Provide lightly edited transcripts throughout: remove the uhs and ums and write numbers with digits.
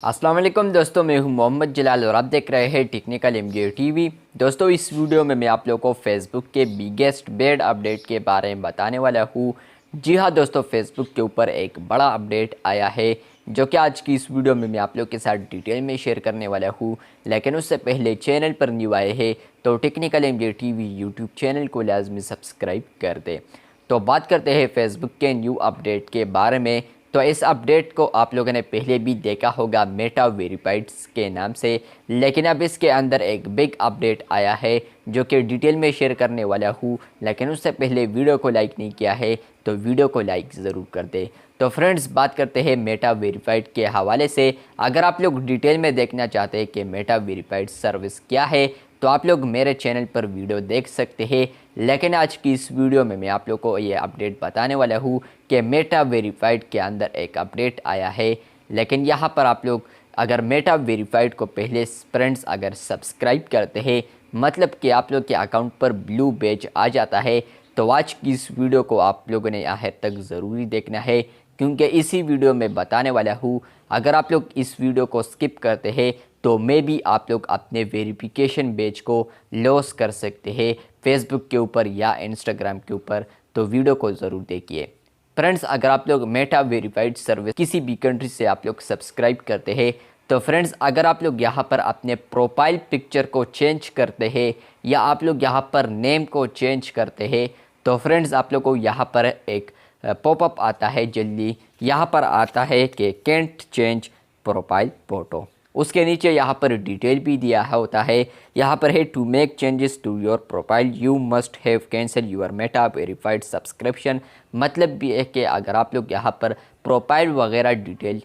अस्सलाम वालेकुम दोस्तों, मैं हूं मोहम्मद जलाल और आप देख रहे हैं टेक्निकल एमजे टीवी। दोस्तों, इस वीडियो में मैं आप लोगों को फेसबुक के बिगेस्ट बैड अपडेट के बारे में बताने वाला हूं। जी हां दोस्तों, फेसबुक के ऊपर एक बड़ा अपडेट आया है जो कि आज की इस वीडियो में मैं आप लोगों के साथ डिटेल में शेयर करने वाला हूं। लेकिन उससे पहले चैनल पर न्यू आए हैं तो technical MJ TV YouTube channel को लाजमी सब्सक्राइब कर दें। तो बात करते हैं फेसबुक के न्यू अपडेट के बारे में। तो इस अपडेट को आप लोगों ने पहले भी देखा होगा मेटा वेरीफाइड्स के नाम से, लेकिन अब इसके अंदर एक बिग अपडेट आया है जो कि डिटेल में शेयर करने वाला हूँ। लेकिन उससे पहले वीडियो को लाइक नहीं किया है तो वीडियो को लाइक ज़रूर कर दे। तो फ्रेंड्स, बात करते हैं मेटा वेरीफाइड के हवाले से। अगर आप लोग डिटेल में देखना चाहते हैं कि मेटा वेरीफाइड सर्विस क्या है तो आप लोग मेरे चैनल पर वीडियो देख सकते हैं। लेकिन आज की इस वीडियो में मैं आप लोग को ये अपडेट बताने वाला हूँ कि मेटा वेरीफाइड के अंदर एक अपडेट आया है। लेकिन यहाँ पर आप लोग अगर मेटा वेरीफाइड को पहले फ्रेंड्स अगर सब्सक्राइब करते हैं, मतलब कि आप लोग के अकाउंट पर ब्लू बैज आ जाता है, तो आज की इस वीडियो को आप लोगों ने आखिर तक ज़रूरी देखना है, क्योंकि इसी वीडियो में बताने वाला हूँ। अगर आप लोग इस वीडियो को स्किप करते हैं तो मे भी आप लोग अपने वेरिफिकेशन बैज को लॉस कर सकते हैं फेसबुक के ऊपर या इंस्टाग्राम के ऊपर। तो वीडियो को ज़रूर देखिए। फ्रेंड्स, अगर आप लोग मेटा वेरीफाइड सर्विस किसी भी कंट्री से आप लोग सब्सक्राइब करते हैं तो फ्रेंड्स, अगर आप लोग यहाँ पर अपने प्रोफाइल पिक्चर को चेंज करते हैं या आप लोग यहाँ पर नेम को चेंज करते हैं तो फ्रेंड्स, आप लोग को यहाँ पर एक पॉपअप आता है। जल्दी यहाँ पर आता है कि कैंट चेंज प्रोफाइल फ़ोटो। उसके नीचे यहाँ पर डिटेल भी दिया होता है। यहाँ पर है to make changes to your profile you must have cancel your Meta verified subscription. मतलब भी है कि अगर आप लोग यहाँ पर प्रोफाइल वगैरह डिटेल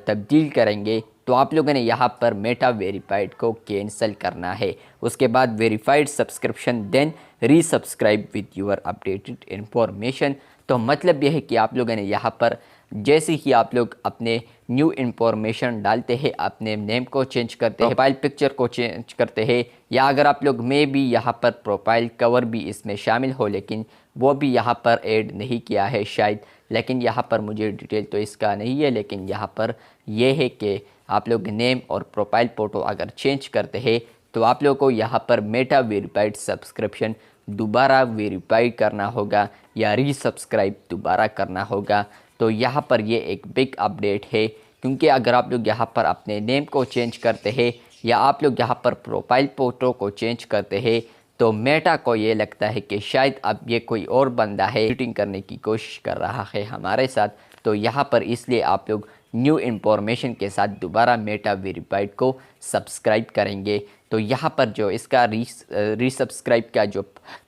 तब्दील करेंगे तो आप लोगों ने यहाँ पर मेटा वेरीफाइड को कैंसिल करना है। उसके बाद verified subscription then resubscribe with your updated information. तो मतलब यह है कि आप लोगों ने यहाँ पर जैसे ही आप लोग अपने न्यू इन्फॉर्मेशन डालते हैं, अपने नेम को चेंज करते हैं, प्रोफाइल पिक्चर को चेंज करते हैं, या अगर आप लोग में भी यहाँ पर प्रोफाइल कवर भी इसमें शामिल हो, लेकिन वो भी यहाँ पर ऐड नहीं किया है शायद, लेकिन यहाँ पर मुझे डिटेल तो इसका नहीं है। लेकिन यहाँ पर यह है कि आप लोग नेम और प्रोफाइल फ़ोटो अगर चेंज करते हैं तो आप लोग को यहाँ पर मेटा वेरीफाइड सब्सक्रिप्शन दोबारा वेरीफाई करना होगा या रीसब्सक्राइब दोबारा करना होगा। तो यहाँ पर ये एक बिग अपडेट है, क्योंकि अगर आप लोग यहाँ पर अपने नेम को चेंज करते हैं या आप लोग यहाँ पर प्रोफाइल फ़ोटो को चेंज करते हैं तो मेटा को ये लगता है कि शायद अब ये कोई और बंदा है, चीटिंग करने की कोशिश कर रहा है हमारे साथ। तो यहाँ पर इसलिए आप लोग न्यू इन्फॉर्मेशन के साथ दोबारा मेटा वेरीफाइड को सब्सक्राइब करेंगे। तो यहाँ पर जो इसका रीसब्सक्राइब का जो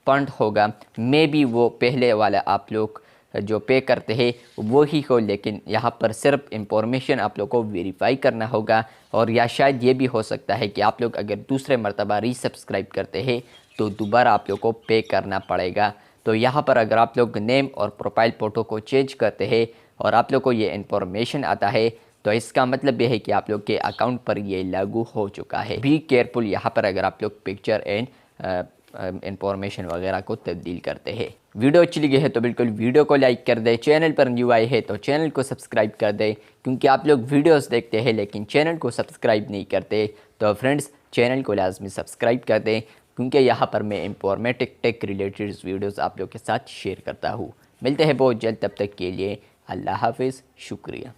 फंड होगा, मे बी वो पहले वाला आप लोग जो पे करते हैं वो ही हो, लेकिन यहाँ पर सिर्फ इंफॉर्मेशन आप लोग को वेरीफाई करना होगा। और या शायद ये भी हो सकता है कि आप लोग अगर दूसरे मर्तबा रीसब्सक्राइब करते हैं तो दोबारा आप लोग को पे करना पड़ेगा। तो यहाँ पर अगर आप लोग नेम और प्रोफाइल फ़ोटो को चेंज करते हैं और आप लोग को ये इन्फॉर्मेशन आता है तो इसका मतलब ये है कि आप लोग के अकाउंट पर ये लागू हो चुका है। बी केयरफुल यहाँ पर अगर आप लोग पिक्चर एंड इंफॉर्मेशन वगैरह को तब्दील करते हैं। वीडियो अच्छी लगी है तो बिल्कुल वीडियो को लाइक कर दे। चैनल पर न्यू आए हैं तो चैनल को सब्सक्राइब कर दे, क्योंकि आप लोग वीडियोस देखते हैं लेकिन चैनल को सब्सक्राइब नहीं करते। तो फ्रेंड्स, चैनल को लाजमी सब्सक्राइब कर दें, क्योंकि यहाँ पर मैं इंफॉर्मेटिव टेक रिलेटेड वीडियोज़ आप लोग के साथ शेयर करता हूँ। मिलते हैं बहुत जल्द, तब तक के लिए अल्लाह हाफिज़, शुक्रिया।